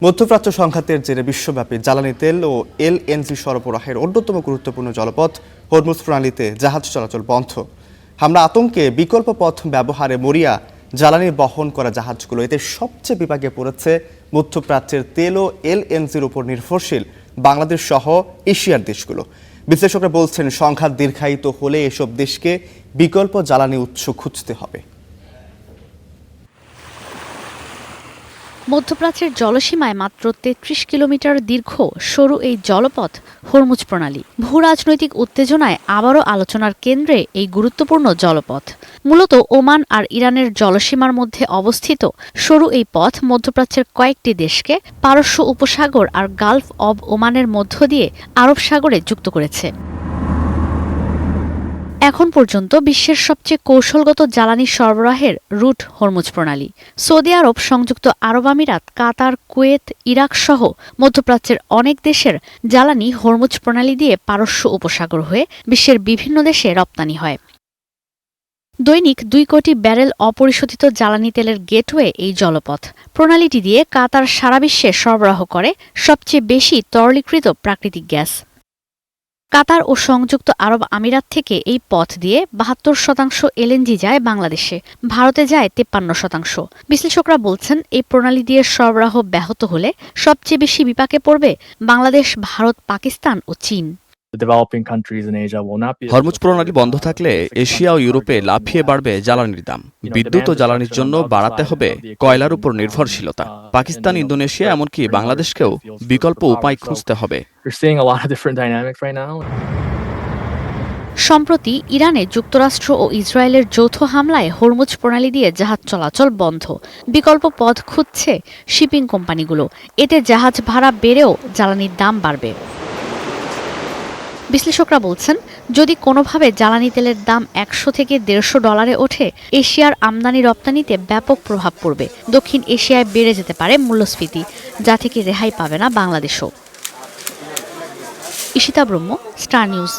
মধ্যপ্রাচ্য সংঘাতের জেরে বিশ্বব্যাপী জ্বালানি তেল ও এলএনজি সরবরাহের অন্যতম গুরুত্বপূর্ণ জলপথ হরমুজ প্রণালীতে জাহাজ চলাচল বন্ধ। হামলা আতঙ্কে বিকল্প পথ ব্যবহারে মরিয়া জ্বালানি বহন করা জাহাজগুলো। এতে সবচেয়ে বিপাকে পড়েছে মধ্যপ্রাচ্যের তেল ও এলএনজির উপর নির্ভরশীল বাংলাদেশ সহ এশিয়ার দেশগুলো। বিশ্লেষকরা বলছেন, সংঘাত দীর্ঘায়িত হলে এসব দেশকে বিকল্প জ্বালানি উৎস খুঁজতে হবে। মধ্যপ্রাচ্যের জলসীমায় মাত্র ৩৩ কিলোমিটার দীর্ঘ সরু এই জলপথ হরমুজ প্রণালী। ভূরাজনৈতিক উত্তেজনায় আবারও আলোচনার কেন্দ্রে এই গুরুত্বপূর্ণ জলপথ। মূলত ওমান আর ইরানের জলসীমার মধ্যে অবস্থিত সরু এই পথ মধ্যপ্রাচ্যের কয়েকটি দেশকে পারস্য উপসাগর আর গালফ অব ওমানের মধ্য দিয়ে আরব সাগরে যুক্ত করেছে। এখন পর্যন্ত বিশ্বের সবচেয়ে কৌশলগত জ্বালানি সরবরাহের রুট হরমুজ প্রণালী। সৌদি আরব, সংযুক্ত আরব আমিরাত, কাতার, কুয়েত, ইরাক সহ মধ্যপ্রাচ্যের অনেক দেশের জ্বালানি হরমুজ প্রণালী দিয়ে পারস্য উপসাগর হয়ে বিশ্বের বিভিন্ন দেশে রপ্তানি হয়। দৈনিক ২ কোটি ব্যারেল অপরিশোধিত জ্বালানি তেলের গেটওয়ে এই জলপথ। প্রণালীটি দিয়ে কাতার সারা বিশ্বে সরবরাহ করে সবচেয়ে বেশি তরলীকৃত প্রাকৃতিক গ্যাস। কাতার ও সংযুক্ত আরব আমিরাত থেকে এই পথ দিয়ে ৭২% এলএনজি যায় বাংলাদেশে, ভারতে যায় ৫৩%। বিশ্লেষকরা বলছেন, এই প্রণালী দিয়ে সরবরাহ ব্যাহত হলে সবচেয়ে বেশি বিপাকে পড়বে বাংলাদেশ, ভারত, পাকিস্তান ও চীন। হরমুজ প্রণালী বন্ধ থাকলে এশিয়া ও ইউরোপে লাফিয়ে বাড়বে জ্বালানির দাম। বিদ্যুৎ ও জ্বালানির জন্য বাড়াতে হবে কয়লার উপর নির্ভরশীলতা। পাকিস্তান, ইন্দোনেশিয়া, এমনকি বাংলাদেশকেও বিকল্প উপায় খুঁজতে হবে। সম্প্রতি ইরানে যুক্তরাষ্ট্র ও ইসরায়েলের যৌথ হামলায় হরমুজ প্রণালী দিয়ে জাহাজ চলাচল বন্ধ। বিকল্প পথ খুঁজছে শিপিং কোম্পানিগুলো। এতে জাহাজ ভাড়া বেড়েও জ্বালানির দাম বাড়বে। বিশ্লেষকরা বলছেন, যদি কোনোভাবে জ্বালানি তেলের দাম $100 থেকে $150 ওঠে, এশিয়ার আমদানি রপ্তানিতে ব্যাপক প্রভাব পড়বে। দক্ষিণ এশিয়ায় বেড়ে যেতে পারে মূল্যস্ফীতি, যা থেকে রেহাই পাবে না বাংলাদেশও। ঈশিতা ব্রহ্ম, স্টার নিউজ।